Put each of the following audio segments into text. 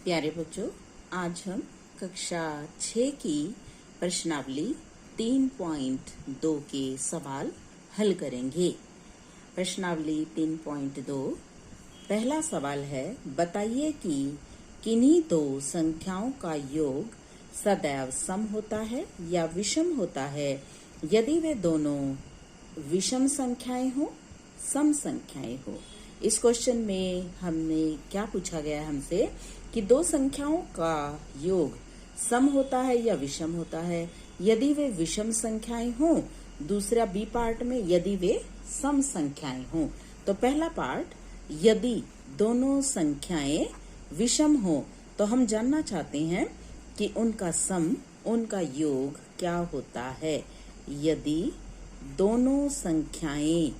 प्यारे बच्चों, आज हम कक्षा 6 की प्रश्नावली 3.2 के सवाल हल करेंगे। प्रश्नावली 3.2 पहला सवाल है, बताइए कि किन्हीं दो संख्याओं का योग सदैव सम होता है या विषम होता है यदि वे दोनों विषम संख्याएं हो, सम संख्याएं हो। इस क्वेश्चन में हमने क्या पूछा गया हमसे कि दो संख्याओं का योग सम होता है या विषम होता है यदि वे विषम संख्याएं हों। दूसरा बी पार्ट में यदि वे सम संख्याएं हों। तो पहला पार्ट, यदि दोनों संख्याएं विषम हो तो हम जानना चाहते हैं कि उनका सम, उनका योग क्या होता है। यदि दोनों संख्याएं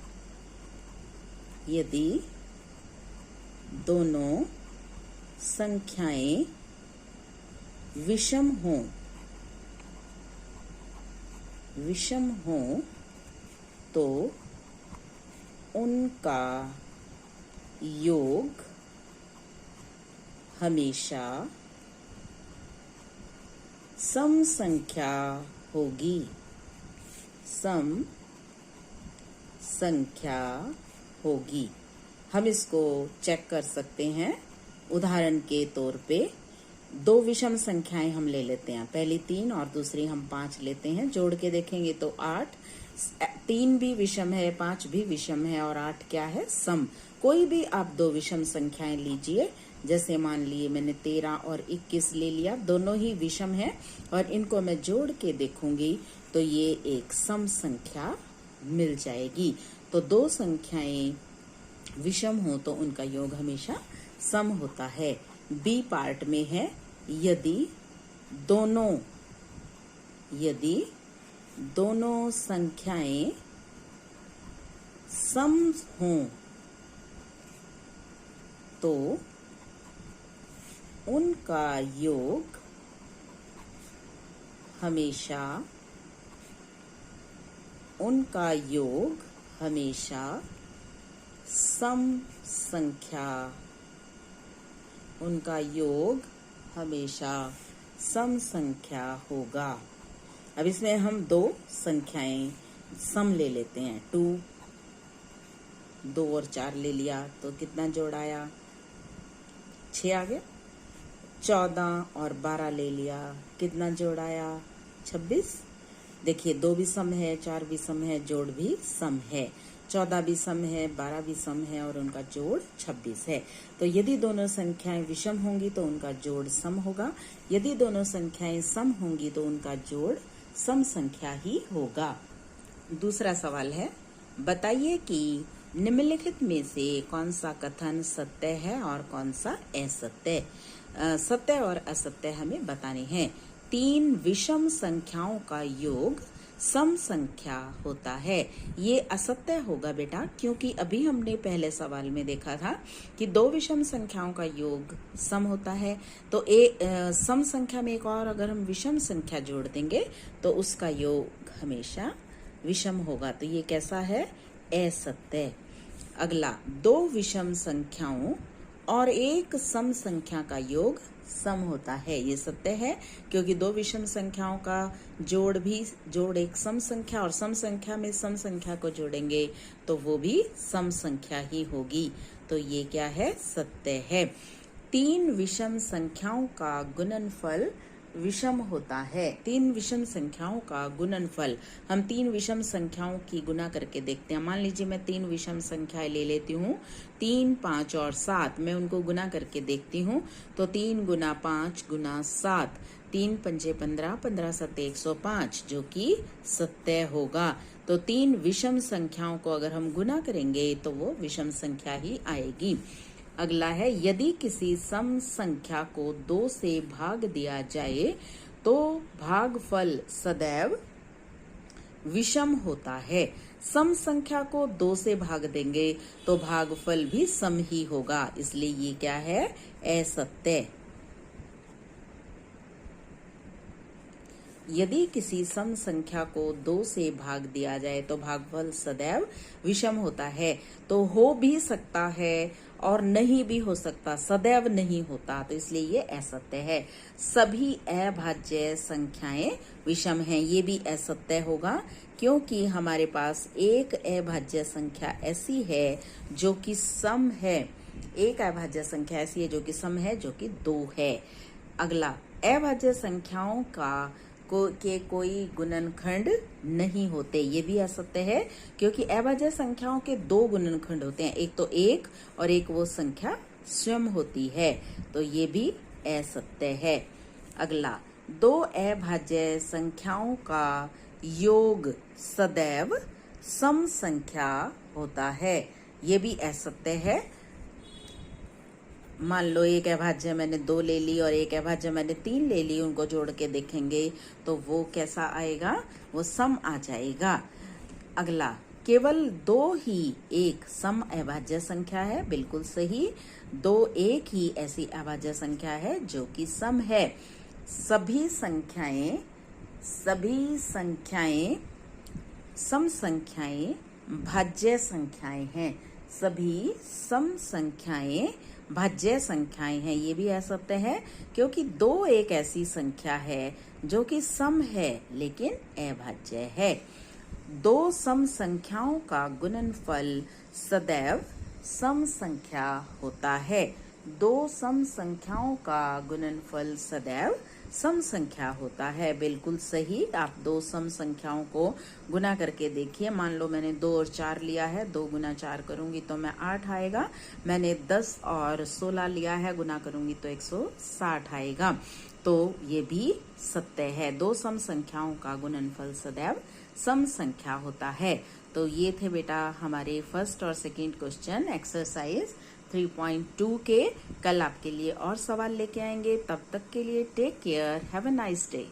विषम हों तो उनका योग हमेशा सम संख्या होगी। हम इसको चेक कर सकते हैं। उदाहरण के तौर पे दो विषम संख्याएं हम ले लेते हैं, पहली 3 और दूसरी हम 5 लेते हैं। जोड़ के देखेंगे तो 8, 3 भी विषम है, 5 भी विषम है और 8 क्या है, सम। कोई भी आप दो विषम संख्याएं लीजिए, जैसे मान लिए मैंने 13 और 21 ले लिया, दोनों ही विषम है और इनको मैं जोड़ के देखूंगी तो ये एक सम संख्या मिल जाएगी। तो दो संख्याएं विषम हो तो उनका योग हमेशा सम होता है। बी पार्ट में है, यदि दोनों संख्याएं सम हों तो उनका योग हमेशा सम संख्या होगा। अब इसमें हम दो संख्याएं सम ले लेते हैं। 2 और 4 ले लिया तो कितना जोड़ आया, 6 आ गया। 14 और 12 ले लिया, कितना जोड़ आया, 26। देखिए 2 भी सम है, 4 भी सम है, जोड़ भी सम है। 14 भी सम है, 12 भी सम है और उनका जोड़ 26 है। तो यदि दोनों संख्याएं विषम होंगी तो उनका जोड़ सम होगा। यदि दोनों संख्याएं सम होंगी तो उनका जोड़ सम संख्या ही होगा। दूसरा सवाल है, बताइए कि निम्नलिखित में से कौन सा कथन सत्य है और कौन सा असत्य। सत्य और असत्य हमें बताने हैं। 3 विषम संख्याओं का योग सम संख्या होता है। ये असत्य होगा बेटा, क्योंकि अभी हमने पहले सवाल में देखा था कि 2 विषम संख्याओं का योग सम होता है। तो सम संख्या में एक और अगर हम विषम संख्या जोड़ देंगे तो उसका योग हमेशा विषम होगा। तो ये कैसा है, असत्य। अगला, 2 विषम संख्याओं और एक सम संख्या का योग सम होता है। ये सत्य है, क्योंकि 2 विषम संख्याओं का जोड़ एक सम संख्या और सम संख्या में सम संख्या को जोड़ेंगे तो वो भी सम संख्या ही होगी। तो ये क्या है, सत्य है। 3 विषम संख्याओं का गुणनफल विषम होता है। 3 विषम संख्याओं का गुणनफल, हम 3 विषम संख्याओं की गुना करके देखते हैं। मान लीजिए मैं 3 विषम संख्याएं ले लेती हूँ, 3, 5 और 7। मैं उनको गुना करके देखती हूँ तो 3 गुना 5 गुना 7, 3 पंजे 15, 15 सत्ते 105, जो कि सत्य होगा। तो 3 विषम संख्याओं को अगर हम गुना करेंगे तो वो विषम संख्या ही आएगी। अगला है, यदि किसी सम संख्या को 2 से भाग दिया जाए तो भागफल सदैव विषम होता है। सम संख्या को 2 से भाग देंगे तो भागफल भी सम ही होगा, इसलिए ये क्या है, असत्य। यदि किसी सम संख्या को 2 से भाग दिया जाए तो भागफल सदैव विषम होता है। तो हो भी सकता है और नहीं भी हो सकता, सदैव नहीं होता, तो इसलिए ये असत्य है। सभी अभाज्य संख्याएं विषम हैं, ये भी असत्य होगा, क्योंकि हमारे पास एक अभाज्य संख्या ऐसी है जो कि सम है। एक अभाज्य संख्या ऐसी है जो कि सम है, जो कि 2 है। अगला, अभाज्य संख्याओं के कोई गुणनखंड नहीं होते, ये भी असत्य है, क्योंकि अभाज्य संख्याओं के 2 गुणनखंड होते हैं, एक तो 1 और एक वो संख्या स्वयं होती है, तो ये भी असत्य है। अगला, 2 अभाज्य संख्याओं का योग सदैव सम संख्या होता है, ये भी असत्य है। मान लो एक अभाज्य मैंने 2 ले ली और एक अभाज्य मैंने 3 ले ली, उनको जोड़ के देखेंगे तो वो कैसा आएगा, वो सम आ जाएगा। अगला, केवल 2 ही एक सम अभाज्य संख्या है, बिल्कुल सही। 2 एक ही ऐसी अभाज्य संख्या है जो कि सम है। सभी संख्याएं सम संख्याएं भाज्य संख्याएं हैं, सभी सम संख्याएं भाज्य संख्याएं हैं, ये भी असत्य है, क्योंकि 2 एक ऐसी संख्या है जो कि सम है लेकिन अभाज्य है। 2 सम संख्याओं का गुणनफल सदैव सम संख्या होता है। 2 सम संख्याओं का गुणनफल सदैव सम संख्या होता है, बिल्कुल सही। आप 2 सम संख्याओं को गुना करके देखिए। मान लो मैंने 2 और 4 लिया है, 2 गुना 4 करूंगी तो मैं 8 आएगा। मैंने 10 और 16 लिया है, गुना करूंगी तो 160 आएगा, तो ये भी सत्य है। 2 सम संख्याओं का गुणनफल सदैव सम संख्या होता है। तो ये थे बेटा हमारे फर्स्ट और सेकंड क्वेश्चन एक्सरसाइज 3.2 के। कल आपके लिए और सवाल लेके आएंगे, तब तक के लिए take care, have a nice day.